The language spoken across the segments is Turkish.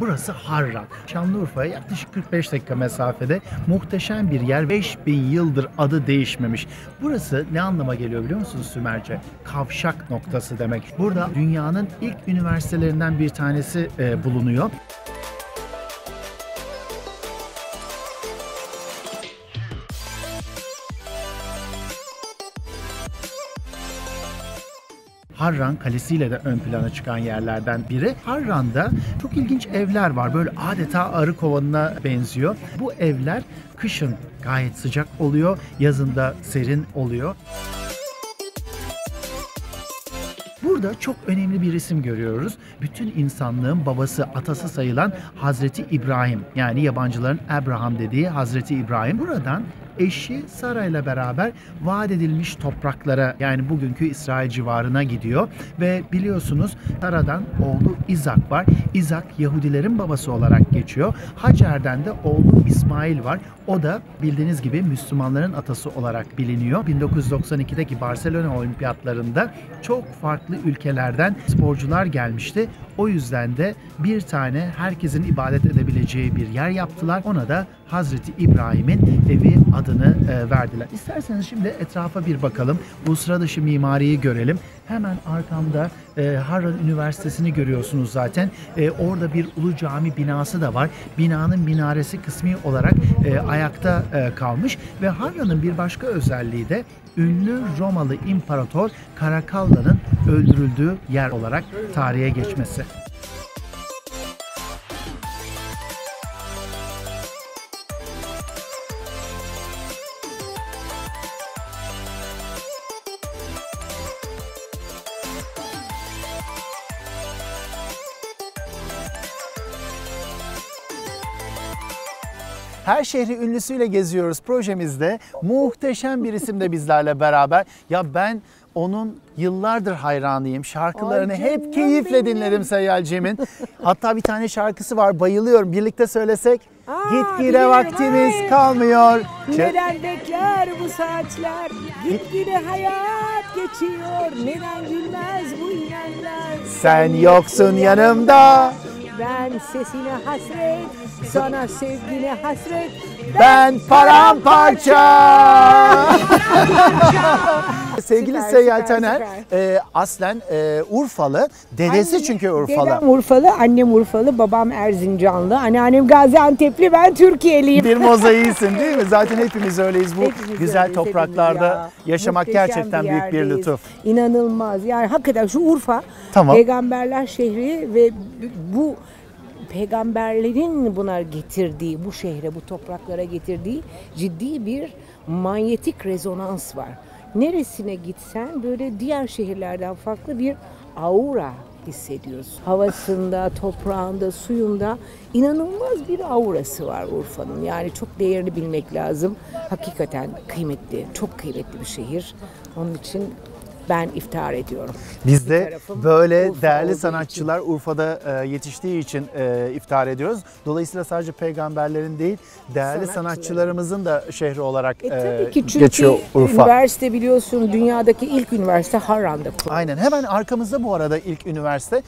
Burası Harran. Şanlıurfa'ya yaklaşık 45 dakika mesafede muhteşem bir yer. 5000 yıldır adı değişmemiş. Burası ne anlama geliyor biliyor musunuz Sümerce? Kavşak noktası demek. Burada dünyanın ilk üniversitelerinden bir tanesi bulunuyor. Harran Kalesi'yle de ön plana çıkan yerlerden biri. Harran'da çok ilginç evler var. Böyle adeta arı kovanına benziyor. Bu evler kışın gayet sıcak oluyor, yazında serin oluyor. Burada çok önemli bir isim görüyoruz. Bütün insanlığın babası, atası sayılan Hazreti İbrahim. Yani yabancıların Abraham dediği Hazreti İbrahim. Buradan eşi Sara ile beraber vaat edilmiş topraklara, yani bugünkü İsrail civarına gidiyor. Ve biliyorsunuz Sara'dan oğlu İzak var. İzak Yahudilerin babası olarak geçiyor. Hacer'den de oğlu İsmail var. O da bildiğiniz gibi Müslümanların atası olarak biliniyor. 1992'deki Barcelona Olimpiyatlarında çok farklı ülkelerden sporcular gelmişti. O yüzden de bir tane herkesin ibadet edebileceği bir yer yaptılar. Ona da Hazreti İbrahim'in evi adını verdiler. İsterseniz şimdi etrafa bir bakalım. Bu sıra dışı mimariyi görelim. Hemen arkamda Harran Üniversitesi'ni görüyorsunuz zaten. Orada bir Ulu Cami binası da var. Binanın minaresi kısmi olarak ayakta kalmış ve Harran'ın bir başka özelliği de ünlü Romalı İmparator Carakalla'nın öldürüldüğü yer olarak tarihe geçmesi. Her şehri ünlüsüyle geziyoruz projemizde. Muhteşem bir isim de bizlerle beraber. Ya ben onun yıllardır hayranıyım. Şarkılarını hep keyifle dinledim Seyyal Cem'in. Hatta bir tane şarkısı var, bayılıyorum. Birlikte söylesek. Gitgide vaktimiz kalmıyor. Neden bekler bu saatler? Gitgide hayat geçiyor. Neden gülmez bu inenler? Sen yoksun yanımda. Ben sesine hasret, sana sevgine hasret. Ben paramparça. Sevgili Süper, Seyyal süper, Taner aslen Urfalı. Dedesi çünkü Urfalı. Dedem Urfalı, annem Urfalı, babam Erzincanlı, anneannem Gaziantep'li, ben Türkiye'liyim. Bir mozaiğisin değil mi? Zaten hepimiz öyleyiz. Bu Hepimiz güzel öyleyiz, topraklarda hepimiz ya. yaşamak Muhteşem gerçekten büyük bir yerdeyiz. lütuf. İnanılmaz. Yani hakikaten şu Urfa, Tamam. peygamberler şehri ve bu peygamberlerin buna getirdiği, bu şehre, bu topraklara getirdiği ciddi bir manyetik rezonans var. Neresine gitsen böyle diğer şehirlerden farklı bir aura hissediyoruz. Havasında, toprağında, suyunda inanılmaz bir aurası var Urfa'nın. Yani çok değerini bilmek lazım. Hakikaten kıymetli, çok kıymetli bir şehir. Onun için ben iftihar ediyorum. Biz de tarafım böyle Urfa değerli olduğu sanatçılar Urfa'da yetiştiği için iftihar ediyoruz. Dolayısıyla sadece peygamberlerin değil, değerli sanatçılarımızın da şehri olarak Tabii ki çünkü geçiyor Urfa. üniversite biliyorsun dünyadaki ilk üniversite Harran'da kuruldu. Aynen. Hemen arkamızda bu arada ilk üniversite.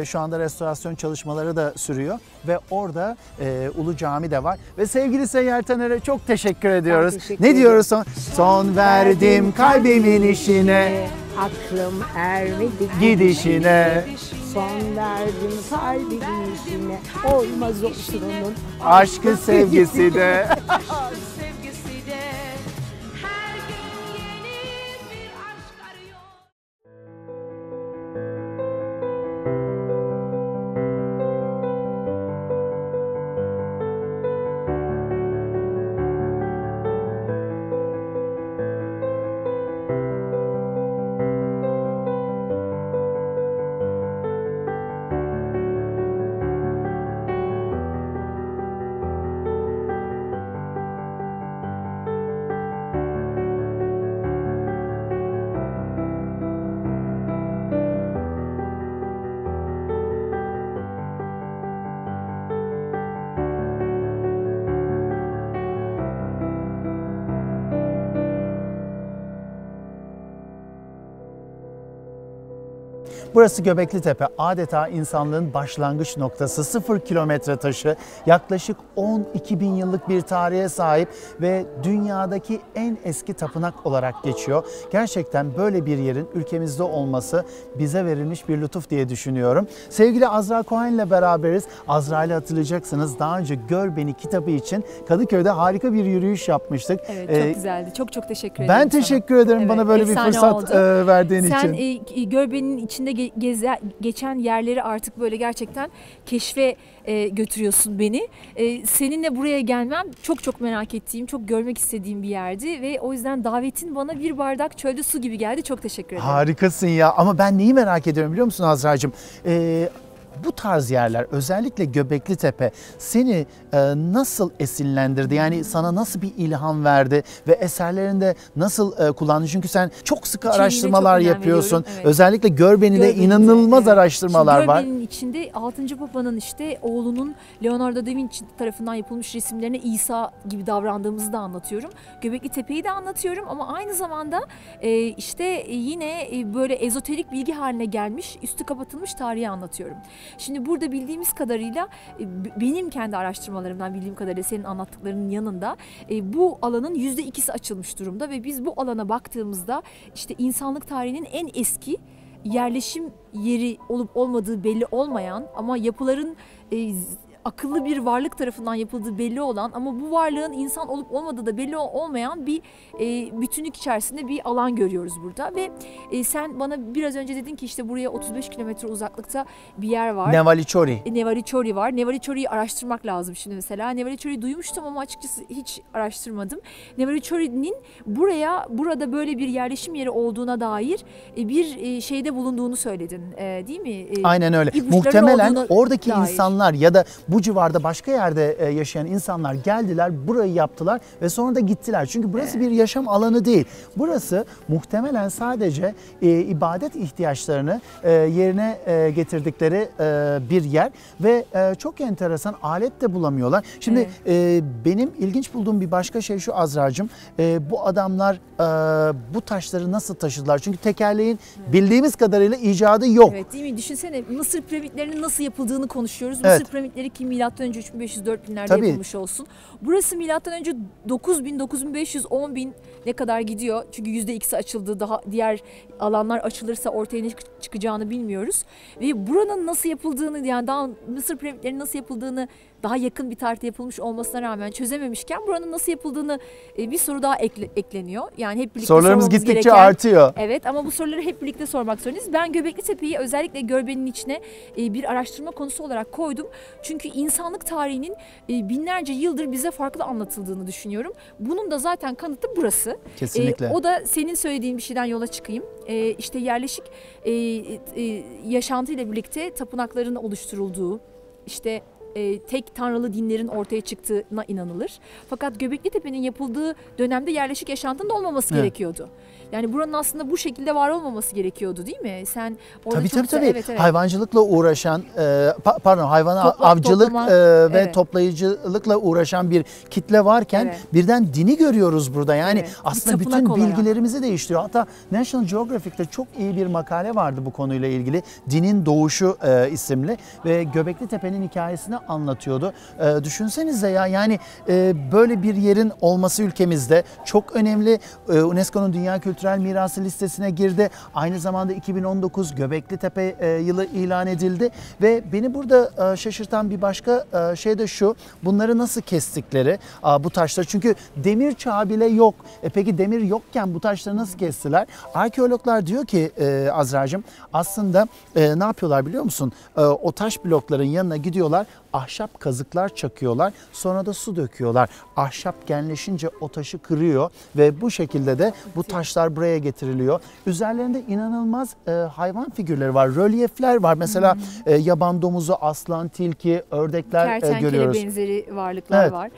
Şu anda restorasyon çalışmaları da sürüyor ve orada Ulu Cami de var. Ve sevgili Seyyal Taner'e çok teşekkür ediyoruz. teşekkür Ne ederim. diyoruz son? Son verdim kalbimin işine, Aklım ermedi gidişine. Son verdim kalbimin işine. Olmaz olsun onun Aşkı sevgisi de. Sevgisi de her gün yeni bir aşk arıyor. Burası Göbekli Tepe. Adeta insanlığın başlangıç noktası. 0 kilometre taşı. Yaklaşık 12 bin yıllık bir tarihe sahip ve dünyadaki en eski tapınak olarak geçiyor. Gerçekten böyle bir yerin ülkemizde olması bize verilmiş bir lütuf diye düşünüyorum. Sevgili Azra Cohen ile beraberiz. Azra'yı hatırlayacaksınız. Daha önce Gör Beni kitabı için Kadıköy'de harika bir yürüyüş yapmıştık. Evet, çok güzeldi. Çok çok teşekkür ederim Ben sana. teşekkür ederim Evet, bana böyle bir efsane fırsat oldu. verdiğin Sen için. Görbe'nin içinde geçen yerleri artık böyle gerçekten keşfe götürüyorsun beni. Seninle buraya gelmem çok çok merak ettiğim, çok görmek istediğim bir yerdi ve o yüzden davetin bana bir bardak çölde su gibi geldi. Çok teşekkür ederim. Harikasın ya, ama ben neyi merak ediyorum biliyor musun Azra'cığım? Bu tarz yerler, özellikle Göbekli Tepe seni nasıl esinlendirdi? Yani sana nasıl bir ilham verdi ve eserlerinde nasıl kullandın? Çünkü sen çok sıkı İçeriğine araştırmalar çok önem yapıyorsun. veriyorum, evet. Özellikle Gör Beni'de Gör Beni'de, inanılmaz evet. araştırmalar Şimdi var. Gör Beni'nin içinde 6. Papa'nın işte oğlunun Leonardo da Vinci tarafından yapılmış resimlerine İsa gibi davrandığımızı da anlatıyorum. Göbekli Tepe'yi de anlatıyorum ama aynı zamanda işte yine böyle ezoterik bilgi haline gelmiş, üstü kapatılmış tarihi anlatıyorum. Şimdi burada bildiğimiz kadarıyla benim kendi araştırmalarımdan bildiğim kadarıyla senin anlattıklarının yanında bu alanın %2'si açılmış durumda ve biz bu alana baktığımızda işte insanlık tarihinin en eski yerleşim yeri olup olmadığı belli olmayan ama yapıların akıllı bir varlık tarafından yapıldığı belli olan ama bu varlığın insan olup olmadığı da belli olmayan bir bütünlük içerisinde bir alan görüyoruz burada ve sen bana biraz önce dedin ki işte buraya 35 kilometre uzaklıkta bir yer var. Nevali Çori. Nevali Çori var. Nevali Çori'yi araştırmak lazım şimdi mesela. Nevali Çori'yi duymuştum ama açıkçası hiç araştırmadım. Nevali Çori'nin burada böyle bir yerleşim yeri olduğuna dair bir şeyde bulunduğunu söyledin, değil mi? Aynen öyle. İpuçları Muhtemelen olduğuna oradaki dair. insanlar ya da bu civarda başka yerde yaşayan insanlar geldiler, burayı yaptılar ve sonra da gittiler. Çünkü burası bir yaşam alanı değil. Burası muhtemelen sadece ibadet ihtiyaçlarını yerine getirdikleri bir yer ve çok enteresan, alet de bulamıyorlar. Şimdi benim ilginç bulduğum bir başka şey şu Azra'cığım, bu adamlar bu taşları nasıl taşıdılar? Çünkü tekerleğin bildiğimiz kadarıyla icadı yok. Evet, değil mi? Düşünsene Mısır piramitlerinin nasıl yapıldığını konuşuyoruz. Evet. Mısır piramitleri ki milattan önce 3500-4000'lerde Tabii. yapılmış olsun. Burası milattan önce 9000, 9500, 10.000 ne kadar gidiyor? Çünkü %2'si açıldı. Daha diğer alanlar açılırsa ortaya ne çıkacağını bilmiyoruz. Ve buranın nasıl yapıldığını, yani daha Mısır piramitlerinin nasıl yapıldığını daha yakın bir tarihte yapılmış olmasına rağmen çözememişken buranın nasıl yapıldığını bir soru daha ekleniyor. Yani hep birlikte Sorularımız sormamız gittikçe gereken, artıyor. Evet, ama bu soruları hep birlikte sormak zorundayız. Ben Göbekli Tepe'yi özellikle Görbe'nin içine bir araştırma konusu olarak koydum. Çünkü insanlık tarihinin binlerce yıldır bize farklı anlatıldığını düşünüyorum. Bunun da zaten kanıtı burası. Kesinlikle. O da senin söylediğin bir şeyden yola çıkayım. İşte yerleşik yaşantıyla birlikte tapınakların oluşturulduğu, işte tek tanrılı dinlerin ortaya çıktığına inanılır. Fakat Göbekli Tepe'nin yapıldığı dönemde yerleşik yaşantının olmaması gerekiyordu. Yani buranın aslında bu şekilde var olmaması gerekiyordu, değil mi? Sen orada Tabii çok tabii. Evet. Hayvancılıkla uğraşan, avcılık toplama, ve evet. toplayıcılıkla uğraşan bir kitle varken Evet. birden dini görüyoruz burada. Yani Evet. Bir aslında tapınak bütün olarak. bilgilerimizi değiştiriyor. Hatta National Geographic'te çok iyi bir makale vardı bu konuyla ilgili. Dinin Doğuşu isimli ve Göbekli Tepe'nin hikayesini anlatıyordu. Düşünsenize ya, yani böyle bir yerin olması ülkemizde çok önemli. UNESCO'nun Dünya Kültürel Mirası listesine girdi. Aynı zamanda 2019 Göbekli Tepe yılı ilan edildi ve beni burada şaşırtan bir başka şey de şu: bunları nasıl kestikleri bu taşlar. Çünkü demir çağı bile yok. Peki demir yokken bu taşları nasıl kestiler? Arkeologlar diyor ki Azra'cığım, aslında ne yapıyorlar biliyor musun? O taş blokların yanına gidiyorlar, ahşap kazıklar çakıyorlar, sonra da su döküyorlar. Ahşap genleşince o taşı kırıyor ve bu şekilde de bu taşlar buraya getiriliyor. Üzerlerinde inanılmaz hayvan figürleri var, rölyefler var. Mesela yaban domuzu, aslan, tilki, ördekler Kertenkele görüyoruz. benzeri varlıklar Evet. var.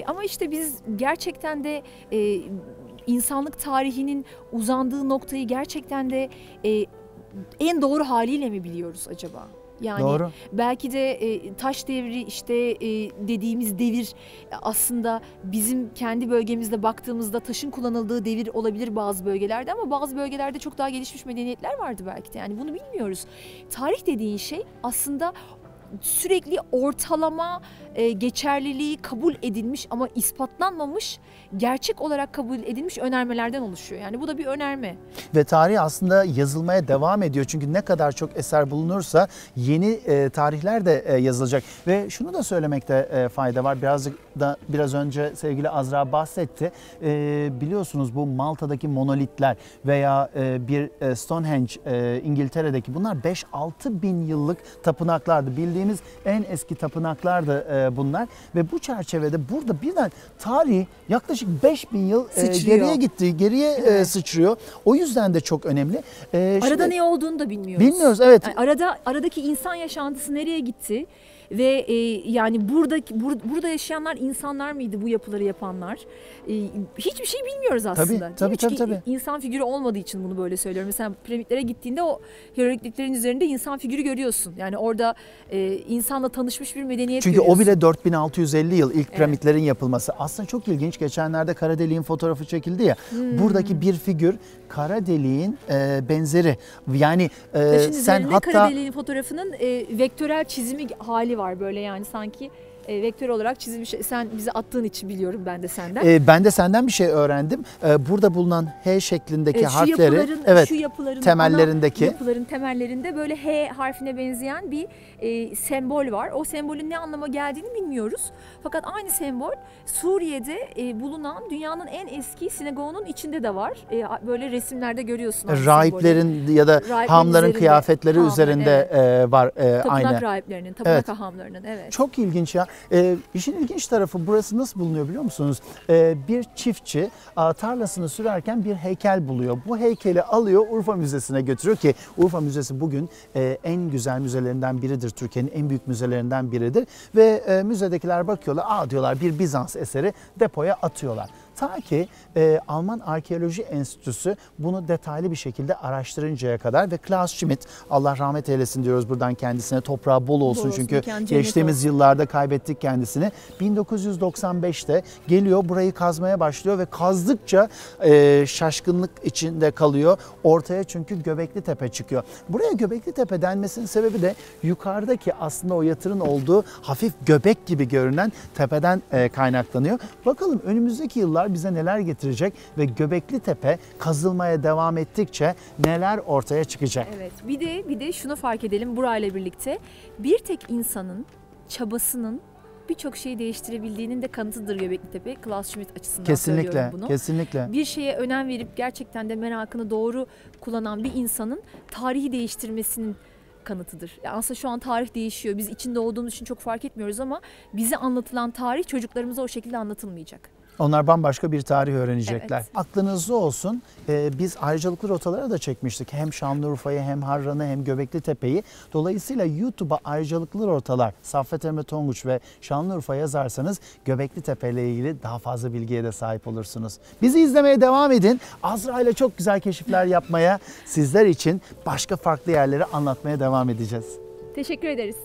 Ama işte biz gerçekten de insanlık tarihinin uzandığı noktayı gerçekten de en doğru haliyle mi biliyoruz acaba? Yani Doğru. belki de taş devri işte dediğimiz devir aslında bizim kendi bölgemizde baktığımızda taşın kullanıldığı devir olabilir bazı bölgelerde ama bazı bölgelerde çok daha gelişmiş medeniyetler vardı belki de. Yani bunu bilmiyoruz. Tarih dediğin şey aslında sürekli ortalama geçerliliği kabul edilmiş ama ispatlanmamış, gerçek olarak kabul edilmiş önermelerden oluşuyor. Yani bu da bir önerme. Ve tarih aslında yazılmaya devam ediyor. Çünkü ne kadar çok eser bulunursa yeni tarihler de yazılacak. Ve şunu da söylemekte fayda var. Biraz önce sevgili Azra bahsetti. Biliyorsunuz bu Malta'daki monolitler veya bir Stonehenge İngiltere'deki bunlar 5-6 bin yıllık tapınaklardı. Bildiğimiz en eski tapınaklardı bunlar. Ve bu çerçevede burada birden tarih yaklaşık 5 bin yıl geriye gitti. Geriye sıçrıyor. O yüzden de çok önemli. Arada ne olduğunu da bilmiyoruz. Bilmiyoruz, evet. Yani aradaki insan yaşantısı nereye gitti? Ve yani burada yaşayanlar insanlar mıydı, bu yapıları yapanlar? Hiçbir şey bilmiyoruz aslında. Tabii. İnsan figürü olmadığı için bunu böyle söylüyorum. Mesela piramitlere gittiğinde o hierogliflerin üzerinde insan figürü görüyorsun. Yani orada insanla tanışmış bir medeniyet Çünkü görüyorsun. o bile 4650 yıl ilk piramitlerin yapılması. Aslında çok ilginç. Geçenlerde kara deliğin fotoğrafı çekildi ya. Buradaki bir figür kara deliğin benzeri. Yani sen hatta kara deliğin fotoğrafının vektörel çizimi hali var böyle, yani sanki vektör olarak çizilmiş. Sen bize attığın için biliyorum ben de senden. Ben de senden bir şey öğrendim. Burada bulunan H şeklindeki harfleri, şu yapıların temellerindeki yapıların temellerinde böyle H harfine benzeyen bir sembol var. O sembolün ne anlama geldiğini bilmiyoruz. Fakat aynı sembol Suriye'de bulunan dünyanın en eski sinagogunun içinde de var. Böyle resimlerde görüyorsun. Rahiplerin ya da hamların kıyafetleri üzerinde var aynı. Tapınak rahiplerinin, tapınak hahamlarının. Evet. Çok ilginç ya. İşin ilginç tarafı burası nasıl bulunuyor biliyor musunuz? Bir çiftçi tarlasını sürerken bir heykel buluyor. Bu heykeli alıyor, Urfa Müzesi'ne götürüyor ki Urfa Müzesi bugün en güzel müzelerinden biridir. Türkiye'nin en büyük müzelerinden biridir. Ve müzedekiler bakıyorlar, diyorlar bir Bizans eseri, depoya atıyorlar. Ta ki Alman Arkeoloji Enstitüsü bunu detaylı bir şekilde araştırıncaya kadar ve Klaus Schmidt, Allah rahmet eylesin diyoruz buradan kendisine, toprağı bol olsun çünkü geçtiğimiz yıllarda kaybettik kendisini. 1995'te geliyor, burayı kazmaya başlıyor ve kazdıkça şaşkınlık içinde kalıyor. Ortaya çünkü Göbekli Tepe çıkıyor. Buraya Göbekli Tepe denmesinin sebebi de yukarıdaki aslında o yatırın olduğu hafif göbek gibi görünen tepeden kaynaklanıyor. Bakalım önümüzdeki yıllar bize neler getirecek ve Göbekli Tepe kazılmaya devam ettikçe neler ortaya çıkacak? Evet. Bir de şunu fark edelim burayla birlikte. Bir tek insanın çabasının birçok şeyi değiştirebildiğinin de kanıtıdır Göbekli Tepe. Klaus Schmidt açısından söylüyorum bunu. Kesinlikle. Bir şeye önem verip gerçekten de merakını doğru kullanan bir insanın tarihi değiştirmesinin kanıtıdır. Yani aslında şu an tarih değişiyor. Biz içinde olduğumuz için çok fark etmiyoruz ama bize anlatılan tarih çocuklarımıza o şekilde anlatılmayacak. Onlar bambaşka bir tarih öğrenecekler. Evet. Aklınızda olsun, biz ayrıcalıklı rotalara da çekmiştik. Hem Şanlıurfa'yı hem Harran'ı hem Göbekli Tepe'yi. Dolayısıyla YouTube'a ayrıcalıklı rotalar Saffet Emre Tonguç ve Şanlıurfa yazarsanız Göbekli Tepe ile ilgili daha fazla bilgiye de sahip olursunuz. Bizi izlemeye devam edin. Azra ile çok güzel keşifler yapmaya, sizler için başka farklı yerleri anlatmaya devam edeceğiz. Teşekkür ederiz.